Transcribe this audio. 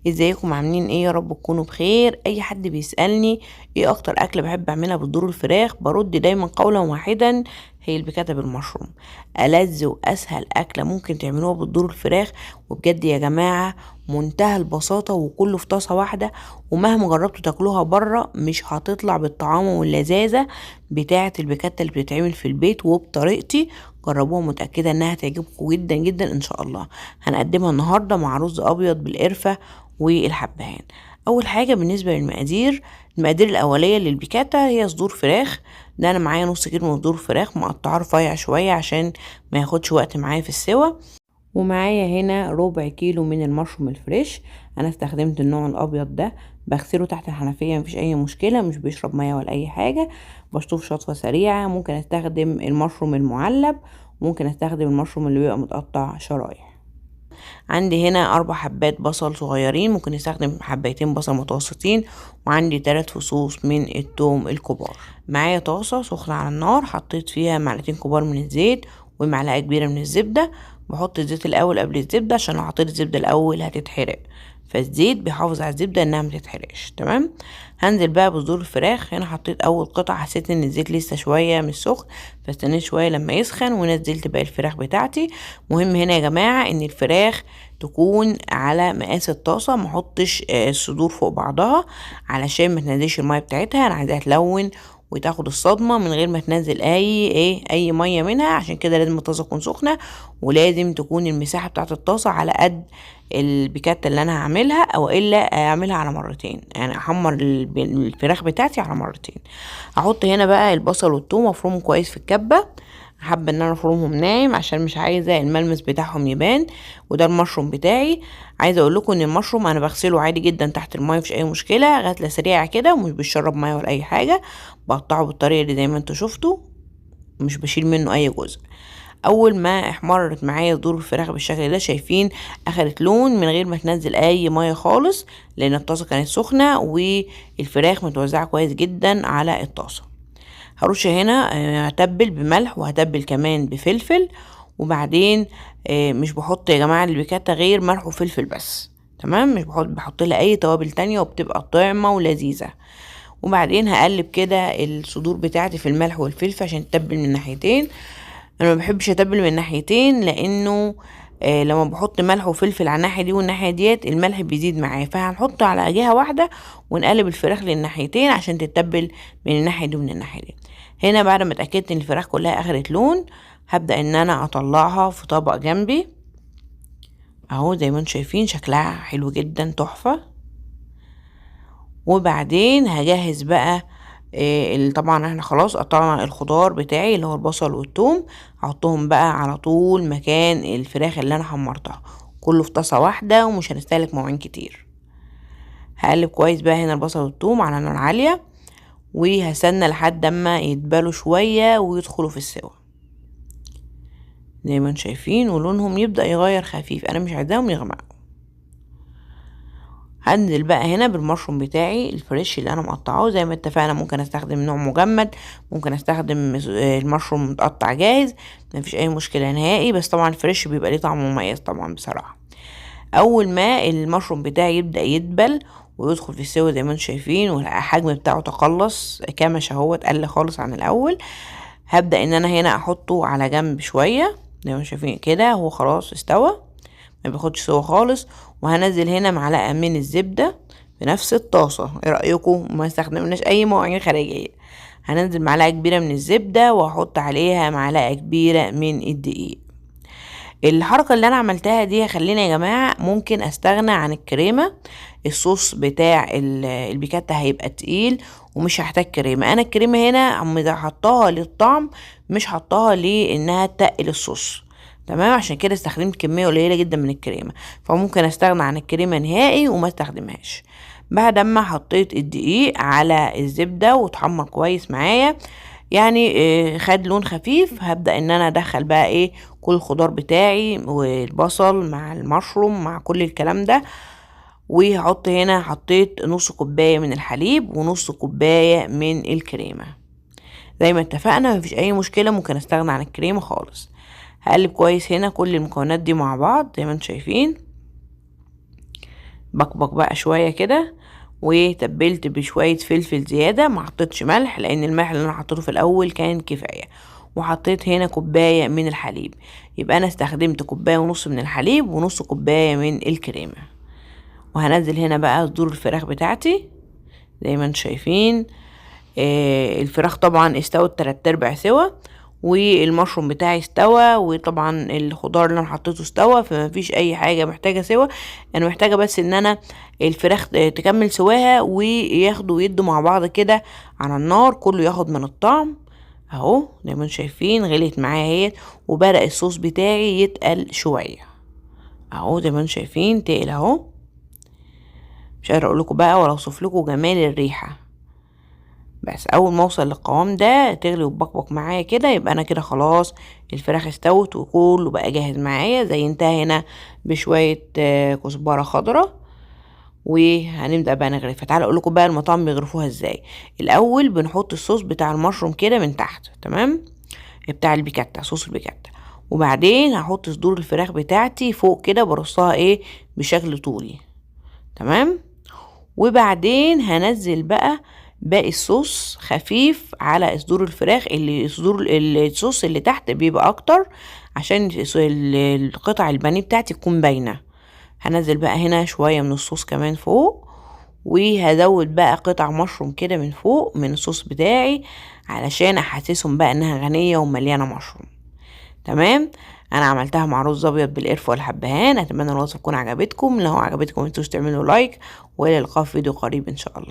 ازيكم عاملين ايه؟ يا رب تكونوا بخير. اي حد بيسألني ايه اكتر اكلة بحب اعملها بصدور الفراخ، برد دايما قولا واحدا: هي البيكاتا بالمشروم. ألذ واسهل اكلة ممكن تعملوها بصدور الفراخ، وبجد يا جماعة منتهى البساطة وكله في طاسة واحدة. ومهما جربتوا تاكلوها بره مش هتطلع بالطعامة واللذاذة بتاعة البيكاتا اللي بتتعمل في البيت وبطريقتي. جربوها، متأكدة انها تعجبكم جدا جدا ان شاء الله. هنقدمها النهاردة مع رز ابيض بالقرفة والحبهان. اول حاجه بالنسبه للمقادير، المقادير الاوليه للبيكاتا هي صدور فراخ. ده انا معايا نص كيلو من صدور فراخ مقطعه رفيع شويه عشان ما ياخدش وقت معايا في السوا. ومعايا هنا ربع كيلو من المشروم الفريش. انا استخدمت النوع الابيض ده، بغسله تحت الحنفيه مفيش اي مشكله، مش بيشرب ميه ولا اي حاجه. بشطف شطفه سريعه. ممكن استخدم المشروم المعلب، ممكن استخدم المشروم اللي بيبقى متقطع شرايح. عندي هنا 4 حبات بصل صغيرين، ممكن نستخدم حبايتين بصل متوسطين. وعندي 3 فصوص من الثوم الكبار. معايا طاسة سخنة على النار، حطيت فيها معلقتين كبار من الزيت ومعلقة كبيرة من الزبدة. بحط الزيت الأول قبل الزبدة عشان لو حطيت الزبدة الأول هتتحرق، فالزيت بيحافظ على الزبدة انها متتحرقش. تمام. هنزل بقى بصدور الفراخ. هنا حطيت اول قطعة، حسيت ان الزيت لسه شوية مش سخن، فاستنيت شوية لما يسخن ونزلت باقي الفراخ بتاعتي. مهم هنا يا جماعة ان الفراخ تكون على مقاس الطاسة، محطش الصدور فوق بعضها علشان ما تنزلش المية بتاعتها. انا عايزاها تلون وتاخد الصدمة من غير ما تنزل اي مية منها. عشان كده لازم الطاسة تكون سخنة، ولازم تكون المساحة بتاعت الطاسة على قد البيكاتا اللي انا هعملها، او الا اعملها على مرتين، يعني احمر الفراخ بتاعتي على مرتين. احط هنا بقى البصل والثوم افرمهم كويس في الكبة. حابه ان انا افرمهم ناعم عشان مش عايزه الملمس بتاعهم يبان. وده المشروم بتاعي. عايزه اقول لكم ان المشروم انا بغسله عادي جدا تحت الميه، مفيش اي مشكله، غسله سريعه كده ومش بيشرب ميه ولا اي حاجه. بقطعه بالطريقه اللي زي ما انتوا شفتوا، مش بشيل منه اي جزء. اول ما احمرت معايا صدور الفراخ بالشكل ده، شايفين اخدت لون من غير ما تنزل اي ميه خالص، لان الطاسه كانت سخنه والفراخ متوزعه كويس جدا على الطاسه. هرش هنا هتبل بملح وهتبل كمان بفلفل. وبعدين مش بحط يا جماعه البيكاتا غير ملح وفلفل بس. تمام، مش بحط لها اي توابل تانية، وبتبقى طعمه ولذيذه. وبعدين هقلب كده الصدور بتاعتي في الملح والفلفل عشان تتبل من ناحيتين. انا ما بحبش اتبل من ناحيتين، لانه لما بحط ملح وفلفل على الناحيه دي والناحيه ديت الملح بيزيد معايا، فهنحطه على جهه واحده ونقلب الفراخ للناحيتين عشان تتبل من الناحيه دي ومن الناحيه دي. هنا بعد ما اتاكدت ان الفراخ كلها اخدت لون، هبدا ان انا اطلعها في طبق جنبي. اهو زي ما انتم شايفين شكلها حلو جدا، تحفه. وبعدين هجهز بقى طبعا احنا خلاص قطعنا الخضار بتاعي اللي هو البصل والثوم. هحطهم بقى على طول مكان الفراخ اللي انا حمرتها، كله في طاسه واحده ومش هنستهلك مواعين كتير. هقلب كويس بقى هنا البصل والثوم على نار عاليه، وهستنى لحد اما يتبالوا شويه ويدخلوا في السوا زي ما انتم شايفين، ولونهم يبدا يغير خفيف، انا مش عايزاهم يغمقوا. هنزل بقى هنا بالمشروم بتاعي الفريش اللي انا مقطعاه زي ما اتفقنا. ممكن استخدم نوع مجمد، ممكن استخدم المشروم متقطع جاهز، مفيش اي مشكله نهائي، بس طبعا الفريش بيبقى ليه طعم مميز طبعا بصراحه. اول ما المشروم بتاعي يبدا يدبل ويدخل في السوا زي ما انتم شايفين، والحجم بتاعه تقلص كمش اهوت، قل خالص عن الاول، هبدا ان انا هنا احطه على جنب شويه زي ما انتم شايفين كده. هو خلاص استوى، ما بياخدش سوا خالص. وهنزل هنا معلقه من الزبده في نفس الطاسه. ايه رايكم؟ ما استخدمناش اي مواعين خارجيه. هننزل معلقه كبيره من الزبده واحط عليها معلقه كبيره من الدقيق. الحركه اللي انا عملتها دي خلينا يا جماعه ممكن استغنى عن الكريمه. الصوص بتاع البيكاتا هيبقى تقيل ومش هحتاج كريمه. انا الكريمه هنا حطاها للطعم، مش حطاها لانها تقل الصوص. تمام، عشان كده استخدمت كميه قليله جدا من الكريمه، فممكن استغنى عن الكريمه نهائي وما استخدمهاش. بعد ما حطيت الدقيق على الزبده وتحمر كويس معايا، يعني خد لون خفيف، هبدأ ان انا ادخل بقى كل الخضار بتاعي والبصل مع المشروم مع كل الكلام ده. وهحط هنا، حطيت نص كوباية من الحليب ونص كوباية من الكريمة زي ما اتفقنا. مفيش اي مشكلة، ممكن استغنى عن الكريمة خالص. هقلب كويس هنا كل المكونات دي مع بعض زي ما انتم شايفين. بكبك بقى شوية كده، وتبلت بشوية فلفل زيادة، ما حطيتش ملح لان الملح اللي انا حطيته في الاول كان كفاية. وحطيت هنا كوباية من الحليب، يبقى انا استخدمت كوباية ونص من الحليب ونص كوباية من الكريمة. وهنزل هنا بقى صدور الفراخ بتاعتي زي ما انتم شايفين. الفراخ طبعا استوت 3/4 سوا، والمشروم بتاعي استوى، وطبعا الخضار اللي انا حطيته استوى، فما فيش اي حاجه محتاجه سوا. انا محتاجه بس ان انا الفراخ تكمل سواها وياخدوا ويدوا مع بعض كده على النار، كله ياخد من الطعم. اهو زي ما انتم شايفين غليت معايا اهيت، وبدأ الصوص بتاعي يتقل شويه. اهو زي ما انتم شايفين تقل اهو. مش قادره اقول لكم بقى ولا اوصف لكم جمال الريحه. بس اول ما اوصل للقوام ده تغلي وتبقبق معايا كده، يبقى انا كده خلاص الفراخ استوت وكله بقى جاهز معايا. زينتها هنا بشويه كزبره خضراء، وهنبدا بقى نغرفها. تعالى اقول لكم بقى المطاعم بيغرفوها ازاي. الاول بنحط الصوص بتاع المشروم كده من تحت، تمام، بتاع البيكاتا، صوص البيكاتا. وبعدين هحط صدور الفراخ بتاعتي فوق كده، برصها بشكل طولي، تمام. وبعدين هنزل بقى باقي الصوص خفيف على صدور الفراخ، الصوص اللي تحت بيبقى اكتر عشان القطع البانيه بتاعتي تكون باينه. هنزل بقى هنا شويه من الصوص كمان فوق، وهزود بقى قطع مشروم كده من فوق من الصوص بتاعي علشان احسسهم بقى انها غنيه ومليانه مشروم، تمام. انا عملتها مع رز ابيض بالقرفه والحبهان. اتمنى الوصفه تكون عجبتكم. لو عجبتكم متنسوش تعملوا لايك، والى اللقاء في فيديو قريب ان شاء الله.